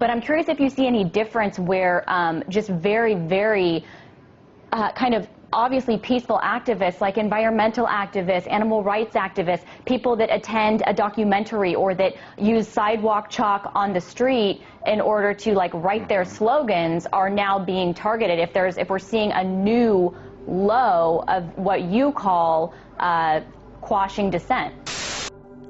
But I'm curious if you see any difference where just very, very kind of obviously peaceful activists like environmental activists, animal rights activists, people that attend a documentary or that use sidewalk chalk on the street in order to like write their slogans are now being targeted. If we're seeing a new low of what you call quashing dissent.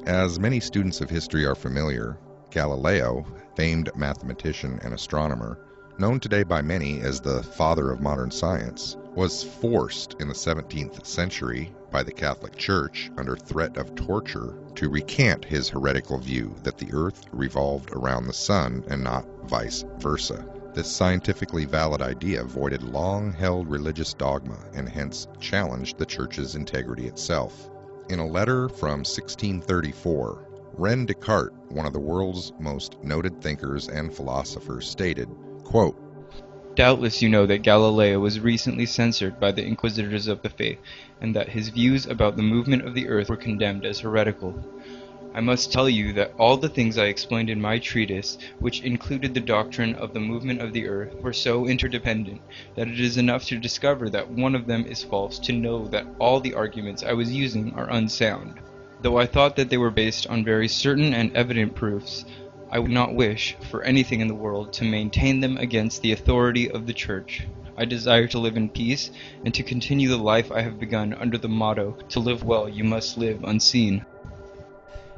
As many students of history are familiar, Galileo, famed mathematician and astronomer, known today by many as the father of modern science, was forced in the 17th century by the Catholic Church under threat of torture to recant his heretical view that the earth revolved around the sun and not vice versa. This scientifically valid idea voided long-held religious dogma and hence challenged the Church's integrity itself. In a letter from 1634, René Descartes, one of the world's most noted thinkers and philosophers, stated, quote, "Doubtless you know that Galileo was recently censored by the inquisitors of the faith, and that his views about the movement of the earth were condemned as heretical. I must tell you that all the things I explained in my treatise, which included the doctrine of the movement of the earth, were so interdependent, that it is enough to discover that one of them is false to know that all the arguments I was using are unsound. Though I thought that they were based on very certain and evident proofs, I would not wish, for anything in the world, to maintain them against the authority of the Church. I desire to live in peace, and to continue the life I have begun under the motto, to live well you must live unseen."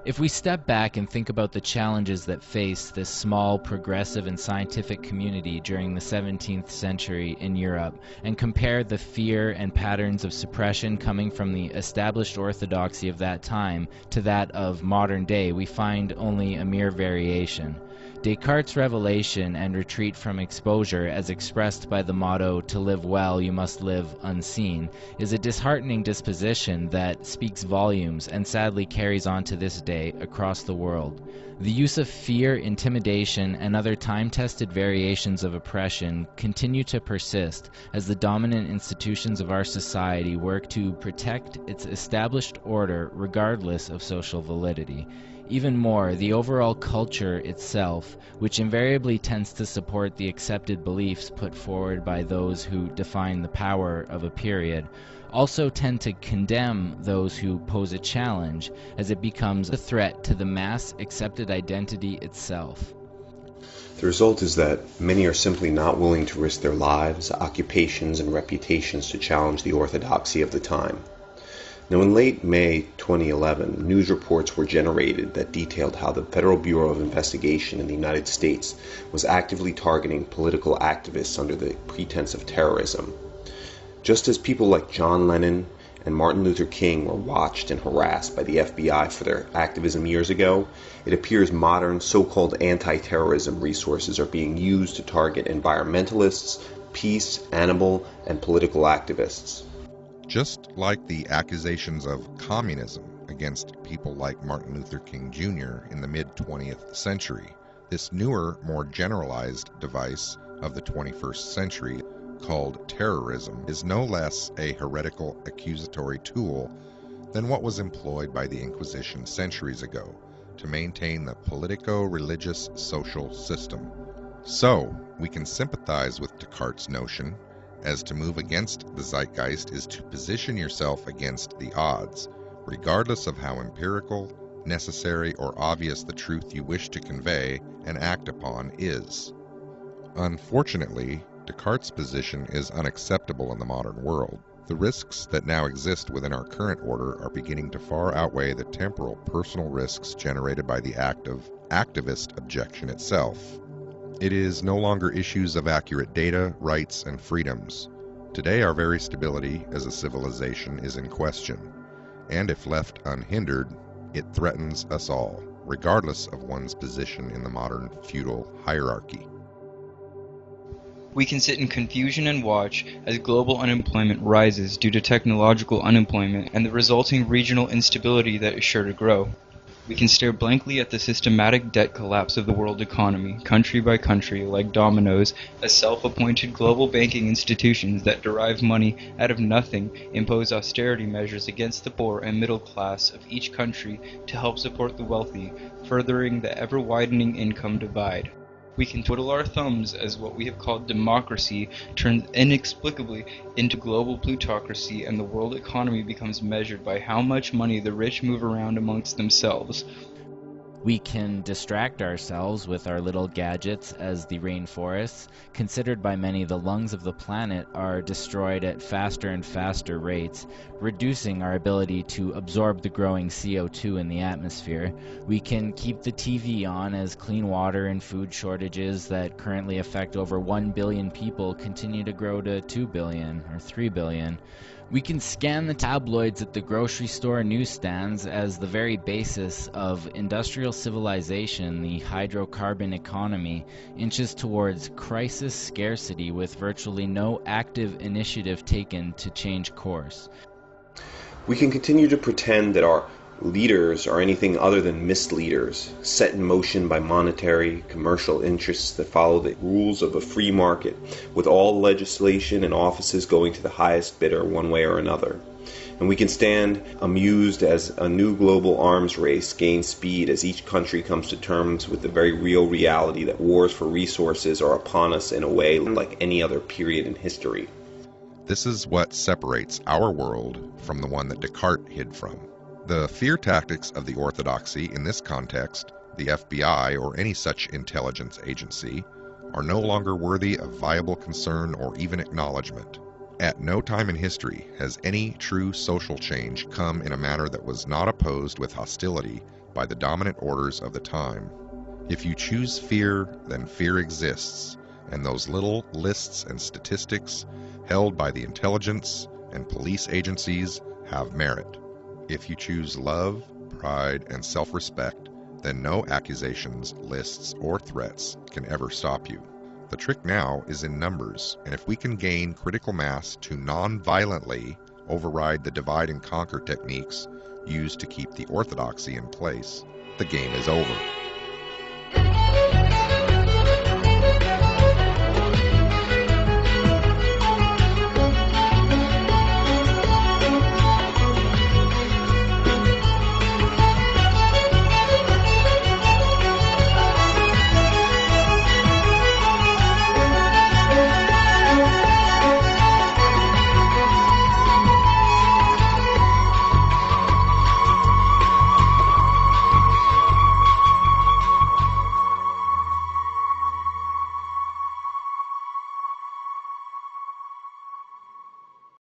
If we step back and think about the challenges that faced this small, progressive, and scientific community during the 17th century in Europe, and compare the fear and patterns of suppression coming from the established orthodoxy of that time to that of modern day, we find only a mere variation. Descartes' revelation and retreat from exposure, as expressed by the motto, "To live well, you must live unseen," is a disheartening disposition that speaks volumes and sadly carries on to this day across the world. The use of fear, intimidation, and other time-tested variations of oppression continue to persist as the dominant institutions of our society work to protect its established order regardless of social validity. Even more, the overall culture itself, which invariably tends to support the accepted beliefs put forward by those who define the power of a period, also tend to condemn those who pose a challenge, as it becomes a threat to the mass accepted identity itself. The result is that many are simply not willing to risk their lives, occupations, and reputations to challenge the orthodoxy of the time. Now, in late May 2011, news reports were generated that detailed how the Federal Bureau of Investigation in the United States was actively targeting political activists under the pretense of terrorism. Just as people like John Lennon and Martin Luther King were watched and harassed by the FBI for their activism years ago, it appears modern so-called anti-terrorism resources are being used to target environmentalists, peace, animal, and political activists. Just like the accusations of communism against people like Martin Luther King Jr. in the mid-20th century, this newer, more generalized device of the 21st century, called terrorism, is no less a heretical accusatory tool than what was employed by the Inquisition centuries ago to maintain the politico-religious social system. So, we can sympathize with Descartes' notion as to move against the zeitgeist is to position yourself against the odds, regardless of how empirical, necessary, or obvious the truth you wish to convey and act upon is. Unfortunately, Descartes' position is unacceptable in the modern world. The risks that now exist within our current order are beginning to far outweigh the temporal personal risks generated by the act of activist objection itself. It is no longer issues of accurate data, rights, and freedoms. Today our very stability as a civilization is in question, and if left unhindered, it threatens us all, regardless of one's position in the modern feudal hierarchy. We can sit in confusion and watch as global unemployment rises due to technological unemployment and the resulting regional instability that is sure to grow. We can stare blankly at the systematic debt collapse of the world economy, country by country, like dominoes, as self-appointed global banking institutions that derive money out of nothing impose austerity measures against the poor and middle class of each country to help support the wealthy, furthering the ever-widening income divide. We can twiddle our thumbs as what we have called democracy turns inexplicably into global plutocracy, and the world economy becomes measured by how much money the rich move around amongst themselves. We can distract ourselves with our little gadgets as the rainforests, considered by many the lungs of the planet, are destroyed at faster and faster rates, reducing our ability to absorb the growing CO2 in the atmosphere. We can keep the TV on as clean water and food shortages that currently affect over 1 billion people continue to grow to 2 billion or 3 billion. We can scan the tabloids at the grocery store newsstands as the very basis of industrial civilization, the hydrocarbon economy, inches towards crisis scarcity with virtually no active initiative taken to change course. We can continue to pretend that our leaders are anything other than misleaders, set in motion by monetary, commercial interests that follow the rules of a free market, with all legislation and offices going to the highest bidder one way or another. And we can stand amused as a new global arms race gains speed as each country comes to terms with the very real reality that wars for resources are upon us in a way unlike any other period in history. This is what separates our world from the one that Descartes hid from. The fear tactics of the orthodoxy in this context, the FBI or any such intelligence agency, are no longer worthy of viable concern or even acknowledgement. At no time in history has any true social change come in a manner that was not opposed with hostility by the dominant orders of the time. If you choose fear, then fear exists, and those little lists and statistics held by the intelligence and police agencies have merit. If you choose love, pride, and self-respect, then no accusations, lists, or threats can ever stop you. The trick now is in numbers, and if we can gain critical mass to non-violently override the divide and conquer techniques used to keep the orthodoxy in place, the game is over.